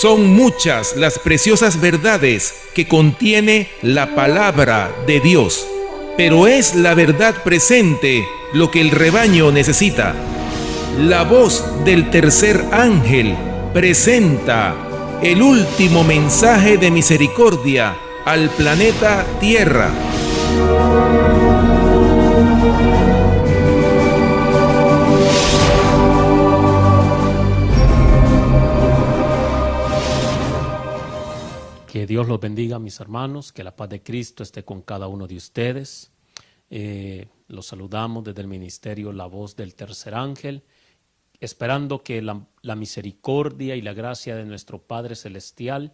Son muchas las preciosas verdades que contiene la palabra de Dios, pero es la verdad presente lo que el rebaño necesita. La voz del tercer ángel presenta el último mensaje de misericordia al planeta Tierra. Que Dios los bendiga, mis hermanos, que la paz de Cristo esté con cada uno de ustedes. Los saludamos desde el ministerio La Voz del Tercer Ángel, esperando que la misericordia y la gracia de nuestro Padre Celestial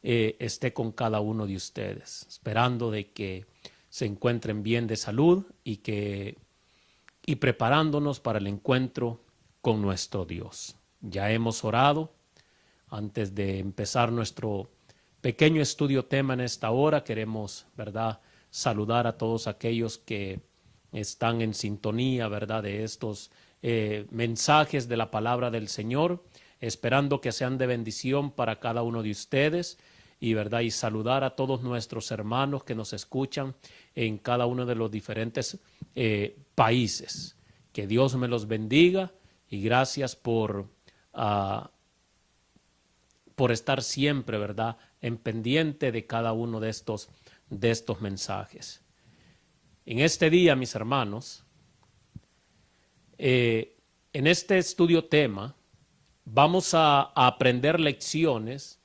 esté con cada uno de ustedes, esperando de que se encuentren bien de salud y preparándonos para el encuentro con nuestro Dios. Ya hemos orado antes de empezar nuestro pequeño estudio tema en esta hora. Queremos, ¿verdad?, saludar a todos aquellos que están en sintonía, ¿verdad?, de estos mensajes de la palabra del Señor, esperando que sean de bendición para cada uno de ustedes y, ¿verdad?, y saludar a todos nuestros hermanos que nos escuchan en cada uno de los diferentes países. Que Dios me los bendiga y gracias por estar siempre, ¿verdad?, en pendiente de cada uno de estos mensajes. En este día, mis hermanos, en este estudio tema, vamos a aprender lecciones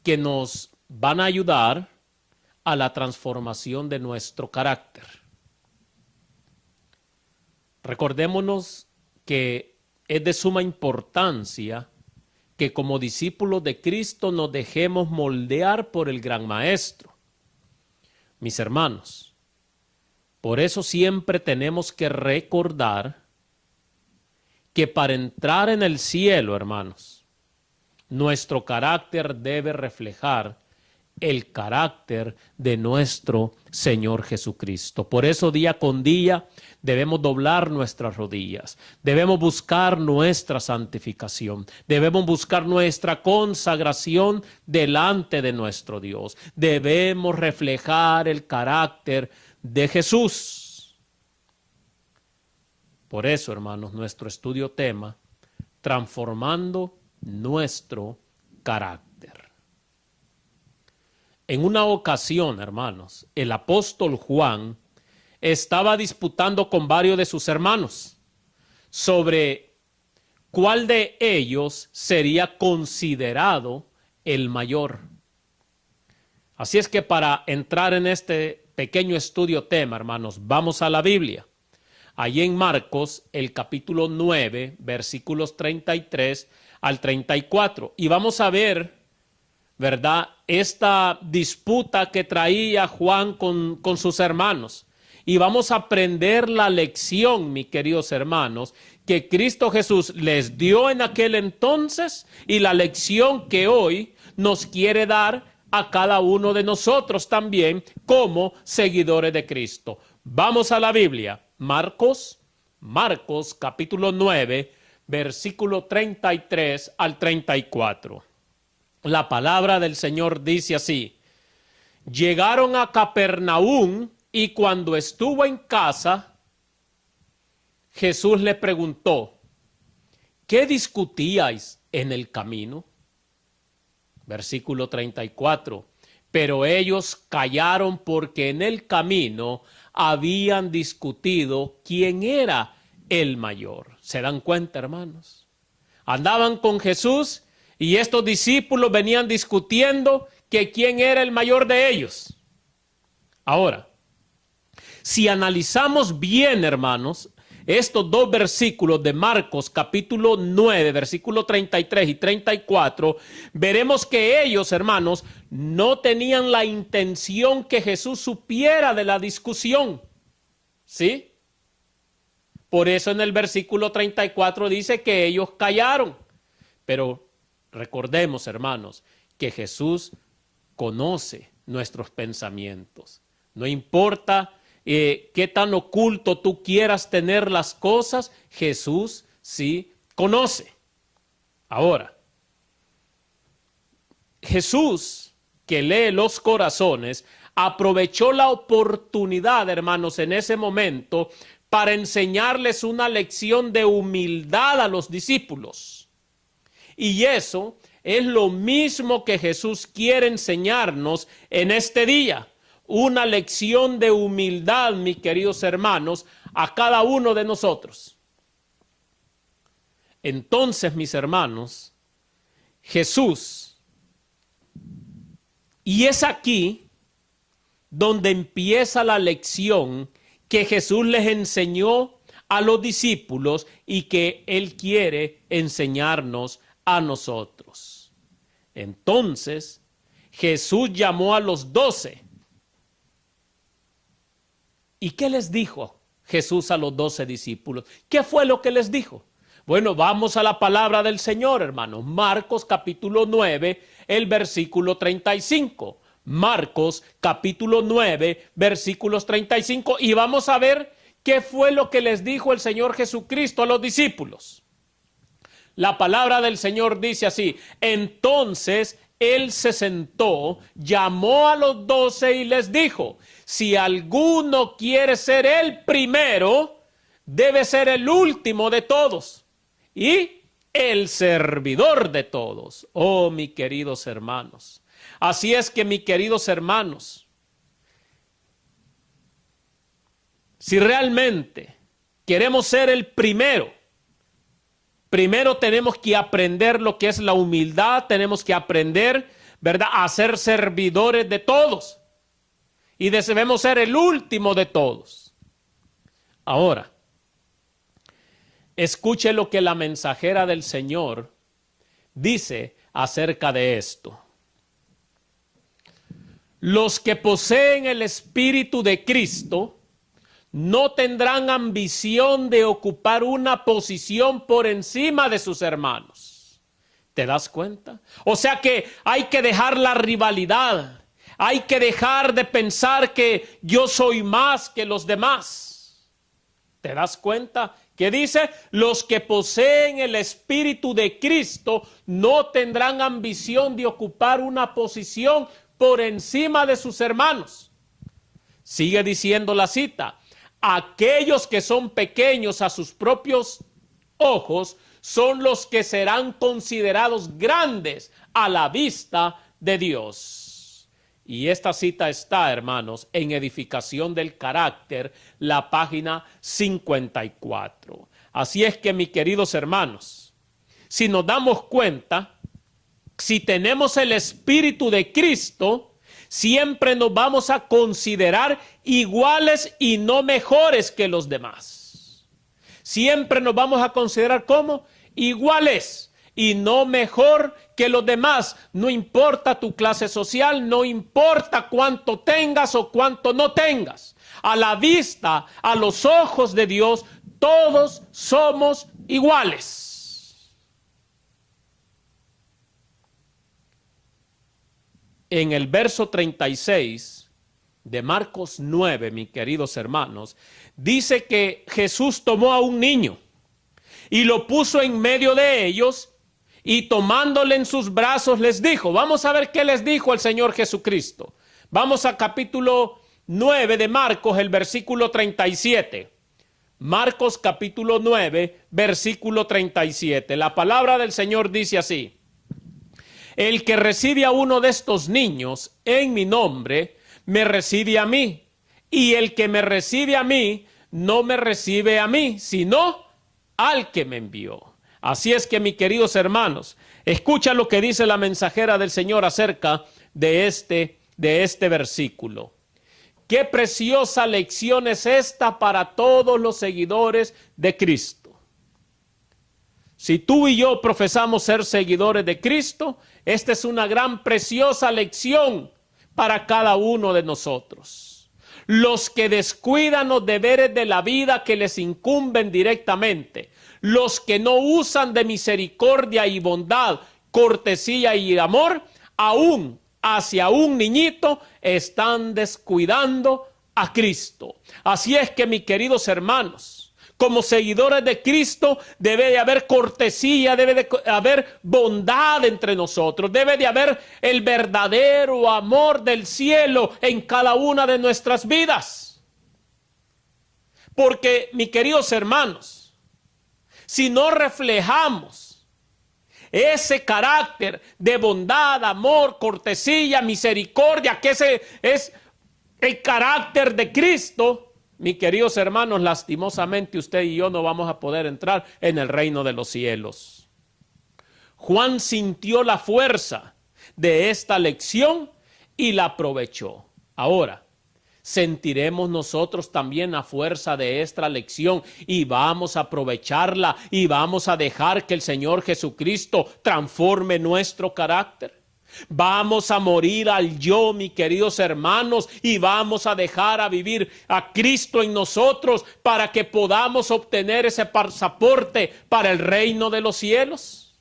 que nos van a ayudar a la transformación de nuestro carácter. Recordémonos que es de suma importancia que como discípulos de Cristo nos dejemos moldear por el gran Maestro. Mis hermanos, por eso siempre tenemos que recordar que para entrar en el cielo, hermanos, nuestro carácter debe reflejar el carácter de nuestro Señor Jesucristo. Por eso día con día debemos doblar nuestras rodillas, debemos buscar nuestra santificación, debemos buscar nuestra consagración delante de nuestro Dios. Debemos reflejar el carácter de Jesús. Por eso, hermanos, nuestro estudio tema, transformando nuestro carácter. En una ocasión, hermanos, el apóstol Juan estaba disputando con varios de sus hermanos sobre cuál de ellos sería considerado el mayor. Así es que para entrar en este pequeño estudio tema, hermanos, vamos a la Biblia. Allí en Marcos, el capítulo 9, versículos 33 al 34. Y vamos a ver, ¿verdad?, esta disputa que traía Juan con sus hermanos. Y vamos a aprender la lección, mis queridos hermanos, que Cristo Jesús les dio en aquel entonces y la lección que hoy nos quiere dar a cada uno de nosotros también como seguidores de Cristo. Vamos a la Biblia. Marcos capítulo 9, versículo 33 al 34. La palabra del Señor dice así: llegaron a Capernaum y cuando estuvo en casa, Jesús le preguntó: ¿qué discutíais en el camino? Versículo 34. Pero ellos callaron porque en el camino habían discutido quién era el mayor. ¿Se dan cuenta, hermanos? Andaban con Jesús y estos discípulos venían discutiendo que quién era el mayor de ellos. Ahora, si analizamos bien, hermanos, estos dos versículos de Marcos capítulo 9, versículo 33 y 34, veremos que ellos, hermanos, no tenían la intención que Jesús supiera de la discusión. ¿Sí? Por eso en el versículo 34 dice que ellos callaron. Pero recordemos, hermanos, que Jesús conoce nuestros pensamientos. No importa qué tan oculto tú quieras tener las cosas, Jesús sí conoce. Ahora, Jesús, que lee los corazones, aprovechó la oportunidad, hermanos, en ese momento para enseñarles una lección de humildad a los discípulos. Y eso es lo mismo que Jesús quiere enseñarnos en este día. Una lección de humildad, mis queridos hermanos, a cada uno de nosotros. Entonces, mis hermanos, Jesús, y es aquí donde empieza la lección que Jesús les enseñó a los discípulos y que Él quiere enseñarnos a nosotros. Entonces, Jesús llamó a los 12. ¿Y qué les dijo Jesús a los 12 discípulos? ¿Qué fue lo que les dijo? Bueno, vamos a la palabra del Señor, hermanos. Marcos capítulo 9, el versículo 35. Marcos capítulo 9, versículos 35. Y vamos a ver qué fue lo que les dijo el Señor Jesucristo a los discípulos. La palabra del Señor dice así: entonces Él se sentó, llamó a los 12 y les dijo: si alguno quiere ser el primero, debe ser el último de todos y el servidor de todos. Oh, mis queridos hermanos. Así es que, mis queridos hermanos, si realmente queremos ser el primero, primero tenemos que aprender lo que es la humildad, tenemos que aprender, ¿verdad?, a ser servidores de todos. Y debemos ser el último de todos. Ahora, escuche lo que la mensajera del Señor dice acerca de esto. Los que poseen el Espíritu de Cristo no tendrán ambición de ocupar una posición por encima de sus hermanos. ¿Te das cuenta? O sea que hay que dejar la rivalidad. Hay que dejar de pensar que yo soy más que los demás. ¿Te das cuenta? Que dice, los que poseen el Espíritu de Cristo no tendrán ambición de ocupar una posición por encima de sus hermanos. Sigue diciendo la cita: aquellos que son pequeños a sus propios ojos son los que serán considerados grandes a la vista de Dios. Y esta cita está, hermanos, en Edificación del Carácter, la página 54. Así es que, mis queridos hermanos, si nos damos cuenta, si tenemos el Espíritu de Cristo, siempre nos vamos a considerar iguales y no mejores que los demás. Siempre nos vamos a considerar como iguales y no mejor que los demás. No importa tu clase social, no importa cuánto tengas o cuánto no tengas. A la vista, a los ojos de Dios, todos somos iguales. En el verso 36 de Marcos 9, mis queridos hermanos, dice que Jesús tomó a un niño y lo puso en medio de ellos y tomándole en sus brazos les dijo. Vamos a ver qué les dijo el Señor Jesucristo. Vamos a capítulo 9 de Marcos, el versículo 37. Marcos capítulo 9, versículo 37. La palabra del Señor dice así: el que recibe a uno de estos niños en mi nombre, me recibe a mí. Y el que me recibe a mí, no me recibe a mí, sino al que me envió. Así es que, mis queridos hermanos, escucha lo que dice la mensajera del Señor acerca de este versículo. Qué preciosa lección es esta para todos los seguidores de Cristo. Si tú y yo profesamos ser seguidores de Cristo, esta es una gran, preciosa lección para cada uno de nosotros. Los que descuidan los deberes de la vida que les incumben directamente, los que no usan de misericordia y bondad, cortesía y amor, aún hacia un niñito, están descuidando a Cristo. Así es que, mis queridos hermanos, Como seguidores de Cristo debe de haber cortesía, debe de haber bondad entre nosotros, debe de haber el verdadero amor del cielo en cada una de nuestras vidas. Porque, mis queridos hermanos, si no reflejamos ese carácter de bondad, amor, cortesía, misericordia, que ese es el carácter de Cristo, mis queridos hermanos, lastimosamente usted y yo no vamos a poder entrar en el reino de los cielos. Juan sintió la fuerza de esta lección y la aprovechó. Ahora, sentiremos nosotros también la fuerza de esta lección y vamos a aprovecharla y vamos a dejar que el Señor Jesucristo transforme nuestro carácter. Vamos a morir al yo, mis queridos hermanos, y vamos a dejar a vivir a Cristo en nosotros para que podamos obtener ese pasaporte para el reino de los cielos.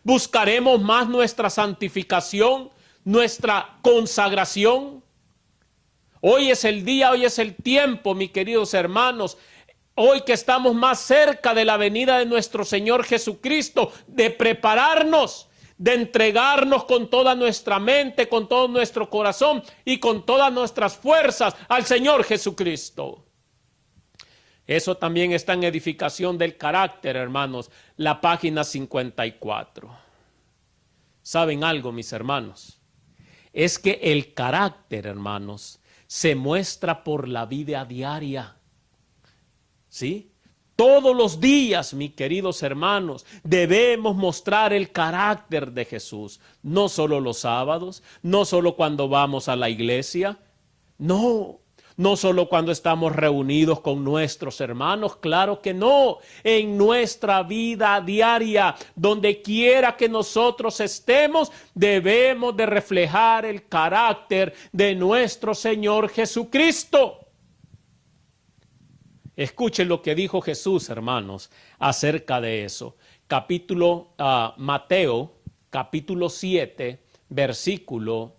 Buscaremos más nuestra santificación, nuestra consagración. Hoy es el día, hoy es el tiempo, mis queridos hermanos, hoy que estamos más cerca de la venida de nuestro Señor Jesucristo, de prepararnos, de entregarnos con toda nuestra mente, con todo nuestro corazón y con todas nuestras fuerzas al Señor Jesucristo. Eso también está en edificación del carácter, hermanos, la página 54. ¿Saben algo, mis hermanos? Es que el carácter, hermanos, se muestra por la vida diaria. ¿Sí? Todos los días, mis queridos hermanos, debemos mostrar el carácter de Jesús. No solo los sábados, no solo cuando vamos a la iglesia, no solo cuando estamos reunidos con nuestros hermanos, claro que no. En nuestra vida diaria, donde quiera que nosotros estemos, debemos de reflejar el carácter de nuestro Señor Jesucristo. Escuchen lo que dijo Jesús, hermanos, acerca de eso. Mateo, capítulo 7, versículo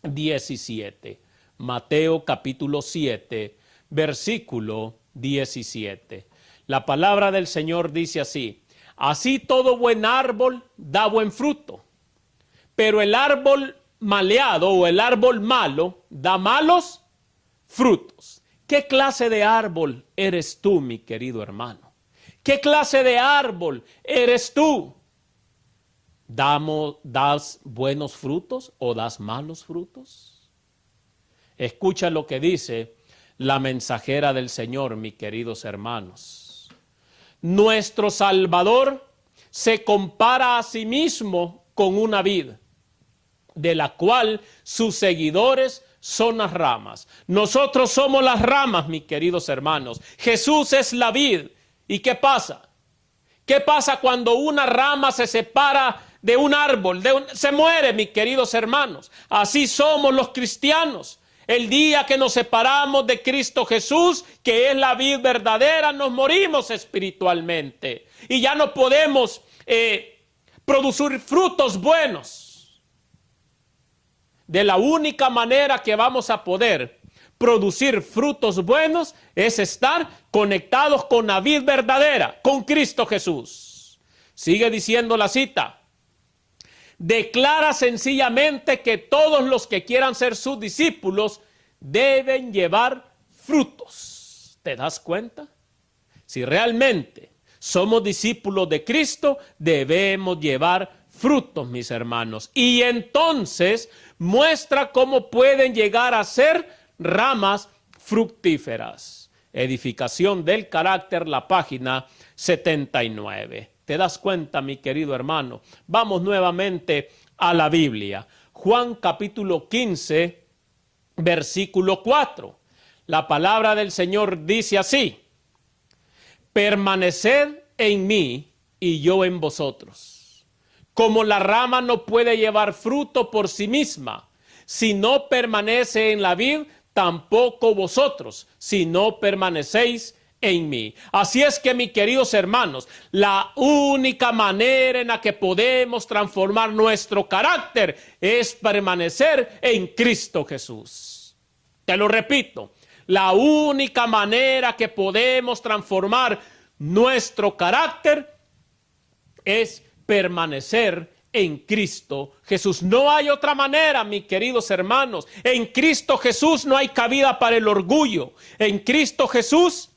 17. Mateo, capítulo 7, versículo 17. La palabra del Señor dice así: así todo buen árbol da buen fruto, pero el árbol maleado o el árbol malo da malos frutos. ¿Qué clase de árbol eres tú, mi querido hermano? ¿Qué clase de árbol eres tú? ¿Das buenos frutos o das malos frutos? Escucha lo que dice la mensajera del Señor, mis queridos hermanos. Nuestro Salvador se compara a sí mismo con una vid, de la cual sus seguidores son las ramas. Nosotros somos las ramas, mis queridos hermanos. Jesús es la vid. ¿Y qué pasa? ¿Qué pasa cuando una rama se separa de un árbol? Se muere, mis queridos hermanos. Así somos los cristianos. El día que nos separamos de Cristo Jesús, que es la vid verdadera, nos morimos espiritualmente. Y ya no podemos producir frutos buenos. De la única manera que vamos a poder producir frutos buenos es estar conectados con la vid verdadera, con Cristo Jesús. Sigue diciendo la cita. Declara sencillamente que todos los que quieran ser sus discípulos deben llevar frutos. ¿Te das cuenta? Si realmente somos discípulos de Cristo, debemos llevar frutos, mis hermanos. Y entonces muestra cómo pueden llegar a ser ramas fructíferas. Edificación del carácter, la página 79. ¿Te das cuenta, mi querido hermano? Vamos nuevamente a la Biblia. Juan capítulo 15, versículo 4. La palabra del Señor dice así: permaneced en mí y yo en vosotros. Como la rama no puede llevar fruto por sí misma, si no permanece en la vid, tampoco vosotros, si no permanecéis en mí. Así es que, mis queridos hermanos, la única manera en la que podemos transformar nuestro carácter es permanecer en Cristo Jesús. Te lo repito, La única manera que podemos transformar nuestro carácter es permanecer en Cristo Jesús. No hay otra manera, mis queridos hermanos. En Cristo Jesús no hay cabida para el orgullo. En Cristo Jesús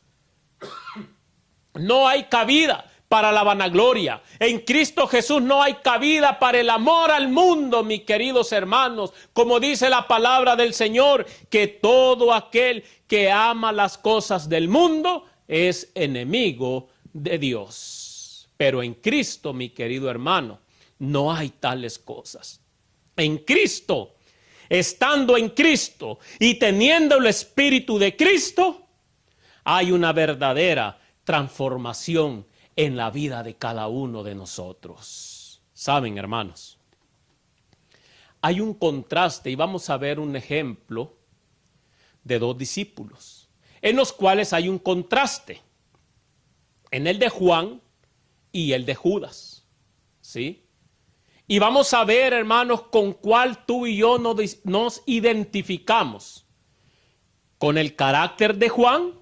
no hay cabida para la vanagloria. En Cristo Jesús no hay cabida para el amor al mundo, mis queridos hermanos. Como dice la palabra del Señor, que todo aquel que ama las cosas del mundo es enemigo de Dios. Pero en Cristo, mi querido hermano, no hay tales cosas. En Cristo, estando en Cristo y teniendo el Espíritu de Cristo, hay una verdadera transformación en la vida de cada uno de nosotros. ¿Saben, hermanos? Hay un contraste y vamos a ver un ejemplo de dos discípulos, en los cuales hay un contraste, en el de Juan y el de Judas, ¿sí? Y vamos a ver, hermanos, con cuál tú y yo nos identificamos, con el carácter de Juan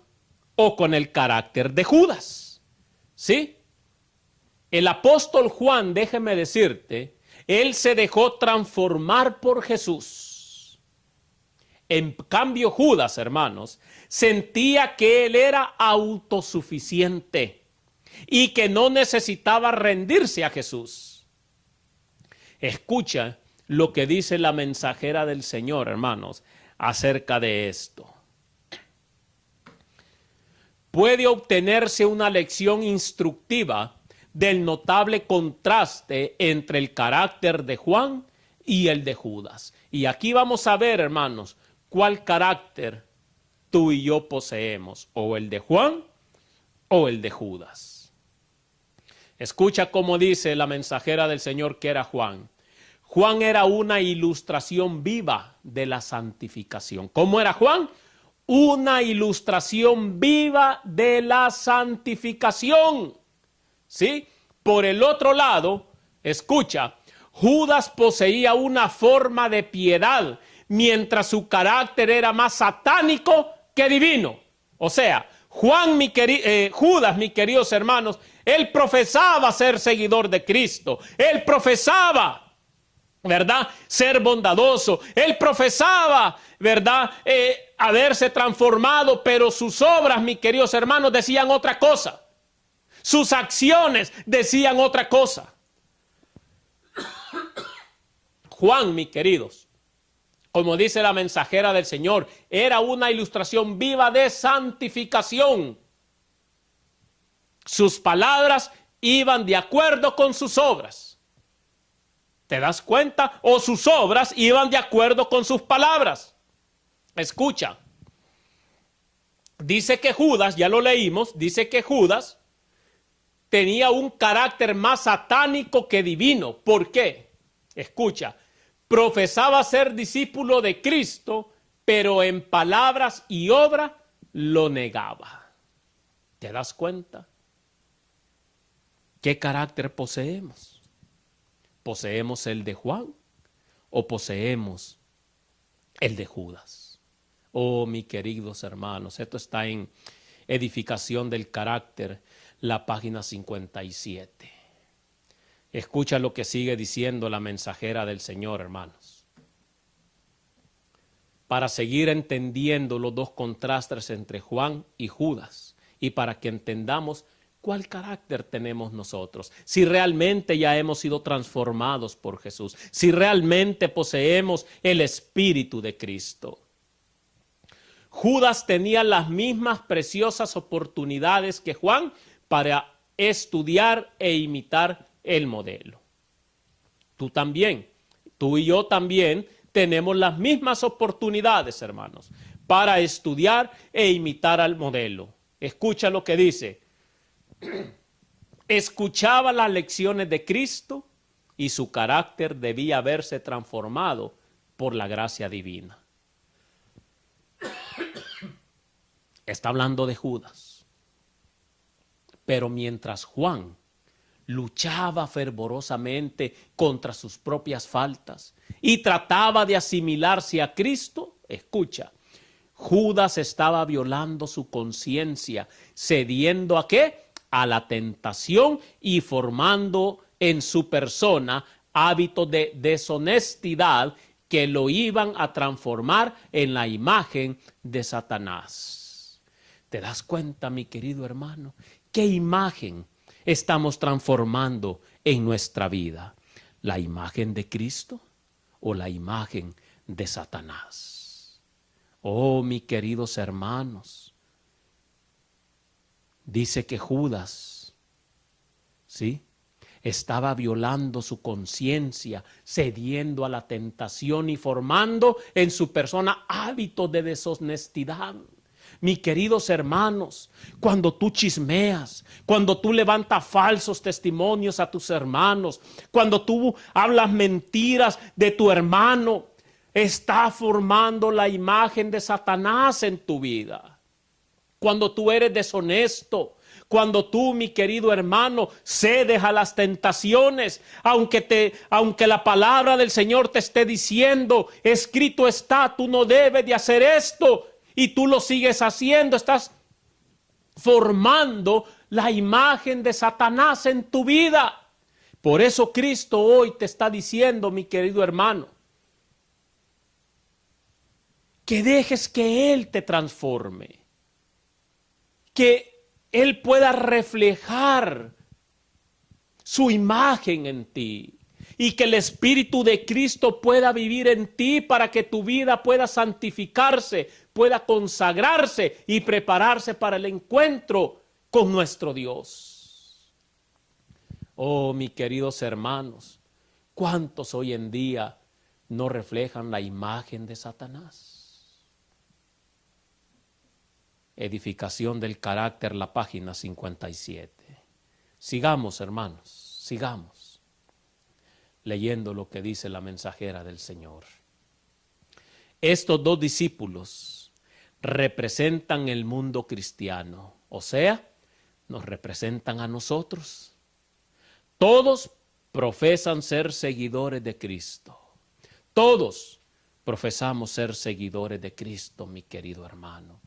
o con el carácter de Judas. ¿Sí? El apóstol Juan, déjeme decirte, él se dejó transformar por Jesús. En cambio, Judas, hermanos, sentía que él era autosuficiente y que no necesitaba rendirse a Jesús. Escucha lo que dice la mensajera del Señor, hermanos, acerca de esto. Puede obtenerse una lección instructiva del notable contraste entre el carácter de Juan y el de Judas. Y aquí vamos a ver, hermanos, cuál carácter tú y yo poseemos, o el de Juan o el de Judas. Escucha cómo dice la mensajera del Señor que era Juan. Juan era una ilustración viva de la santificación. ¿Cómo era Juan? Una ilustración viva de la santificación. ¿Sí? Por el otro lado, escucha, Judas poseía una forma de piedad, mientras su carácter era más satánico que divino. O sea, Judas, mis queridos hermanos, él profesaba ser seguidor de Cristo. Él profesaba, ¿verdad?, ser bondadoso. Él profesaba, ¿verdad?, haberse transformado, pero sus obras, mis queridos hermanos, decían otra cosa. Sus acciones decían otra cosa. Juan, mis queridos, como dice la mensajera del Señor, era una ilustración viva de santificación. Sus palabras iban de acuerdo con sus obras. ¿Te das cuenta? O sus obras iban de acuerdo con sus palabras. Escucha. Dice que Judas, ya lo leímos, dice que Judas tenía un carácter más satánico que divino. ¿Por qué? Escucha. Profesaba ser discípulo de Cristo, pero en palabras y obra lo negaba. ¿Te das cuenta? ¿Qué carácter poseemos? ¿Poseemos el de Juan o poseemos el de Judas? Oh, mis queridos hermanos, esto está en Edificación del Carácter, la página 57. Escucha lo que sigue diciendo la mensajera del Señor, hermanos. Para seguir entendiendo los dos contrastes entre Juan y Judas y para que entendamos cuál carácter tenemos nosotros, si realmente ya hemos sido transformados por Jesús, si realmente poseemos el Espíritu de Cristo. Judas tenía las mismas preciosas oportunidades que Juan para estudiar e imitar el modelo. Tú también, tú y yo también tenemos las mismas oportunidades, hermanos, para estudiar e imitar al modelo. Escucha lo que dice. Escuchaba las lecciones de Cristo y su carácter debía haberse transformado por la gracia divina. Está hablando de Judas. Pero mientras Juan luchaba fervorosamente contra sus propias faltas y trataba de asimilarse a Cristo, escucha, Judas estaba violando su conciencia, cediendo ¿a qué? A la tentación y formando en su persona hábitos de deshonestidad que lo iban a transformar en la imagen de Satanás. ¿Te das cuenta, mi querido hermano? ¿Qué imagen estamos transformando en nuestra vida? ¿La imagen de Cristo o la imagen de Satanás? Oh, mis queridos hermanos, dice que Judas, ¿sí?, estaba violando su conciencia, cediendo a la tentación y formando en su persona hábitos de deshonestidad. Mis queridos hermanos, cuando tú chismeas, cuando tú levantas falsos testimonios a tus hermanos, cuando tú hablas mentiras de tu hermano, está formando la imagen de Satanás en tu vida. Cuando tú eres deshonesto, cuando tú, mi querido hermano, cedes a las tentaciones, aunque la palabra del Señor te esté diciendo, escrito está, tú no debes de hacer esto, y tú lo sigues haciendo, estás formando la imagen de Satanás en tu vida. Por eso Cristo hoy te está diciendo, mi querido hermano, que dejes que Él te transforme, que Él pueda reflejar su imagen en ti y que el Espíritu de Cristo pueda vivir en ti para que tu vida pueda santificarse, pueda consagrarse y prepararse para el encuentro con nuestro Dios. Oh, mis queridos hermanos, ¿cuántos hoy en día no reflejan la imagen de Satanás? Edificación del carácter, la página 57. Sigamos, hermanos, sigamos leyendo lo que dice la mensajera del Señor. Estos dos discípulos representan el mundo cristiano, o sea, nos representan a nosotros. Todos profesan ser seguidores de Cristo. Todos profesamos ser seguidores de Cristo, mi querido hermano.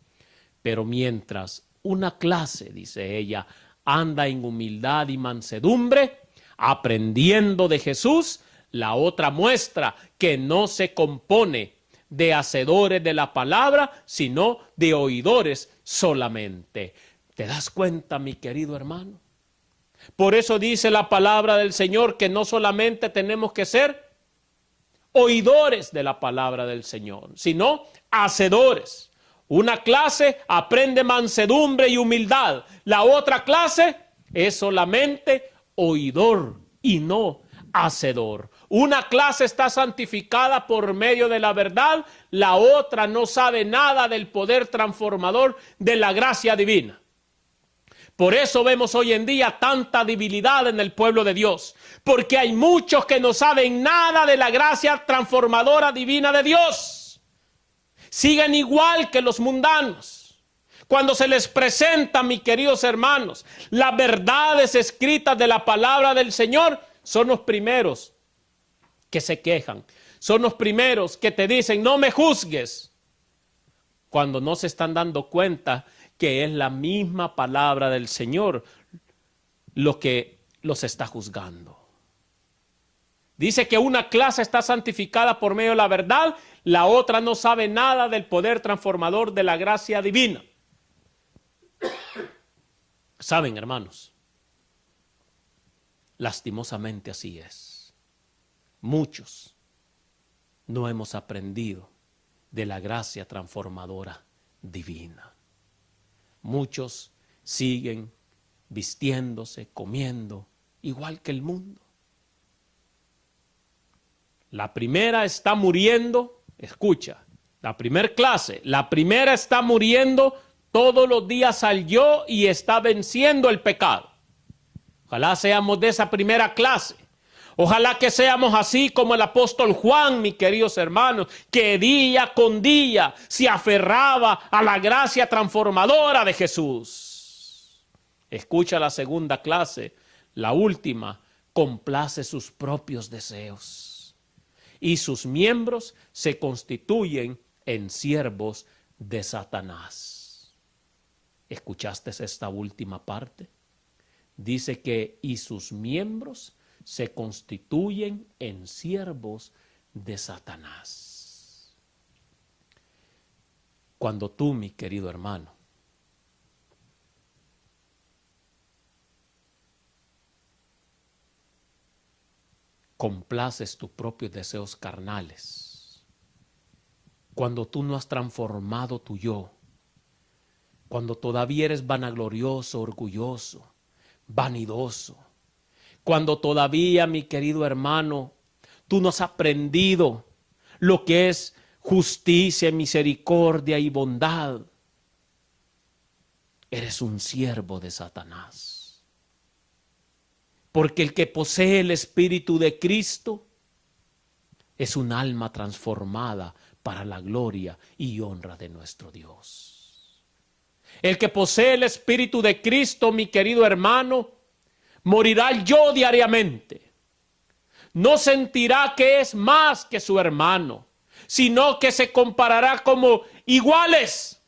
Pero mientras una clase, dice ella, anda en humildad y mansedumbre, aprendiendo de Jesús, la otra muestra que no se compone de hacedores de la palabra, sino de oidores solamente. ¿Te das cuenta, mi querido hermano? Por eso dice la palabra del Señor que no solamente tenemos que ser oidores de la palabra del Señor, sino hacedores. Una clase aprende mansedumbre y humildad. La otra clase es solamente oidor y no hacedor. Una clase está santificada por medio de la verdad, la otra no sabe nada del poder transformador de la gracia divina. Por eso vemos hoy en día tanta debilidad en el pueblo de Dios, porque hay muchos que no saben nada de la gracia transformadora divina de Dios. Siguen igual que los mundanos. Cuando se les presenta, mis queridos hermanos, las verdades escritas de la palabra del Señor, son los primeros que se quejan. Son los primeros que te dicen, no me juzgues, cuando no se están dando cuenta que es la misma palabra del Señor lo que los está juzgando. Dice que una clase está santificada por medio de la verdad, la otra no sabe nada del poder transformador de la gracia divina. Saben, hermanos, lastimosamente así es. Muchos no hemos aprendido de la gracia transformadora divina. Muchos siguen vistiéndose, comiendo, igual que el mundo. La primera está muriendo, escucha, la primera clase, la primera está muriendo todos los días al yo y está venciendo el pecado. Ojalá seamos de esa primera clase. Ojalá que seamos así como el apóstol Juan, mis queridos hermanos, que día con día se aferraba a la gracia transformadora de Jesús. Escucha la segunda clase, la última, complace sus propios deseos. Y sus miembros se constituyen en siervos de Satanás. ¿Escuchaste esta última parte? Dice que y sus miembros se constituyen en siervos de Satanás. Cuando tú, mi querido hermano, complaces tus propios deseos carnales, cuando tú no has transformado tu yo, cuando todavía eres vanaglorioso, orgulloso, vanidoso, cuando todavía, mi querido hermano, tú no has aprendido lo que es justicia, misericordia y bondad, eres un siervo de Satanás. Porque el que posee el Espíritu de Cristo es un alma transformada para la gloria y honra de nuestro Dios. El que posee el Espíritu de Cristo, mi querido hermano, morirá el yo diariamente. No sentirá que es más que su hermano, sino que se comparará como iguales.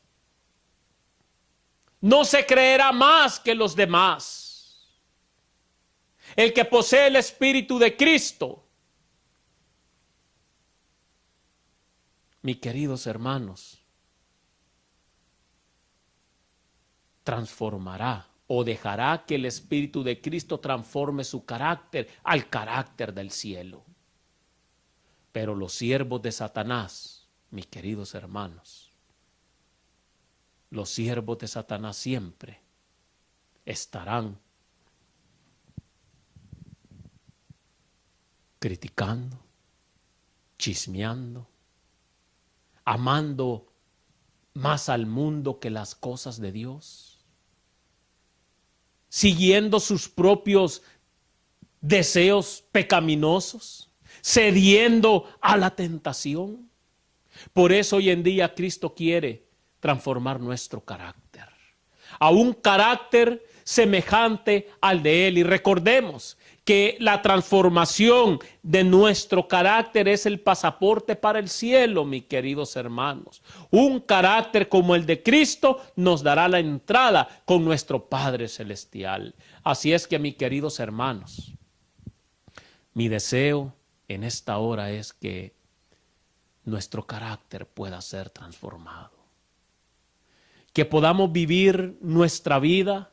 No se creerá más que los demás. El que posee el Espíritu de Cristo, mis queridos hermanos, transformará o dejará que el Espíritu de Cristo transforme su carácter al carácter del cielo. Pero los siervos de Satanás, mis queridos hermanos, los siervos de Satanás siempre estarán criticando, chismeando, amando más al mundo que las cosas de Dios, siguiendo sus propios deseos pecaminosos, cediendo a la tentación. Por eso hoy en día Cristo quiere transformar nuestro carácter a un carácter semejante al de Él. Y recordemos que la transformación de nuestro carácter es el pasaporte para el cielo, mis queridos hermanos. Un carácter como el de Cristo nos dará la entrada con nuestro Padre Celestial. Así es que, mis queridos hermanos, mi deseo en esta hora es que nuestro carácter pueda ser transformado. Que podamos vivir nuestra vida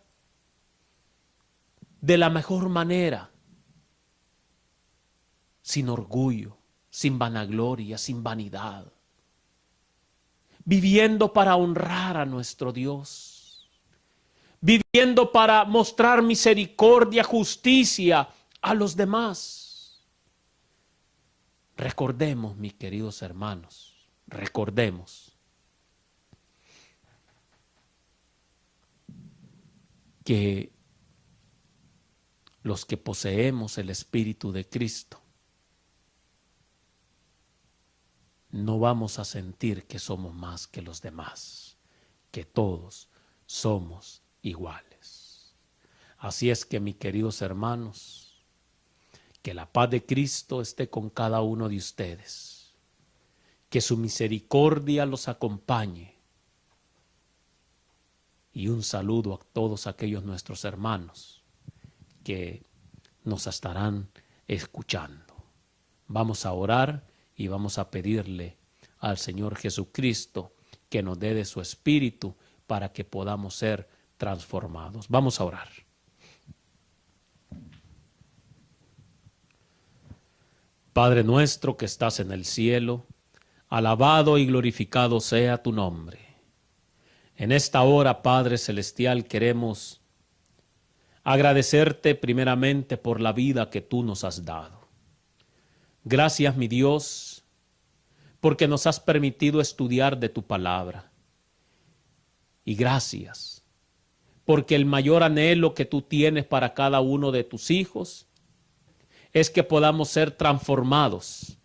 de la mejor manera, sin orgullo, sin vanagloria, sin vanidad, viviendo para honrar a nuestro Dios, viviendo para mostrar misericordia, justicia a los demás. Recordemos, mis queridos hermanos, recordemos que los que poseemos el Espíritu de Cristo no vamos a sentir que somos más que los demás, que todos somos iguales. Así es que, mis queridos hermanos, que la paz de Cristo esté con cada uno de ustedes, que su misericordia los acompañe, y un saludo a todos aquellos nuestros hermanos que nos estarán escuchando. Vamos a orar y vamos a pedirle al Señor Jesucristo que nos dé de su Espíritu para que podamos ser transformados. Vamos a orar. Padre nuestro que estás en el cielo, alabado y glorificado sea tu nombre. En esta hora, Padre Celestial, queremos agradecerte primeramente por la vida que tú nos has dado. Gracias, mi Dios, porque nos has permitido estudiar de tu palabra. Y gracias, porque el mayor anhelo que tú tienes para cada uno de tus hijos es que podamos ser transformados,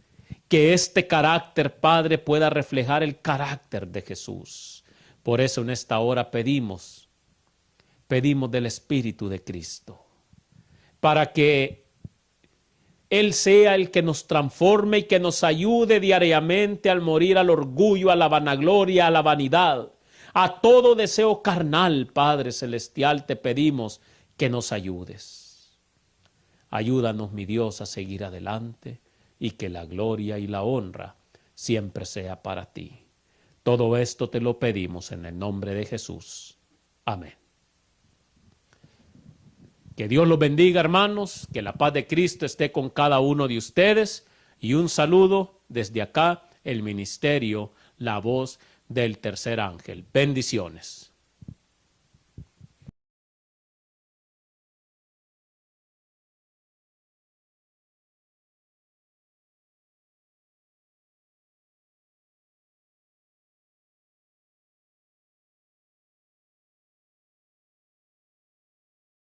que este carácter, Padre, pueda reflejar el carácter de Jesús. Por eso en esta hora pedimos del Espíritu de Cristo, para que Él sea el que nos transforme y que nos ayude diariamente al morir al orgullo, a la vanagloria, a la vanidad, a todo deseo carnal. Padre celestial, te pedimos que nos ayudes. Ayúdanos, mi Dios, a seguir adelante y que la gloria y la honra siempre sea para ti. Todo esto te lo pedimos en el nombre de Jesús. Amén. Que Dios los bendiga, hermanos, que la paz de Cristo esté con cada uno de ustedes y un saludo desde acá, el ministerio La Voz del Tercer Ángel. Bendiciones.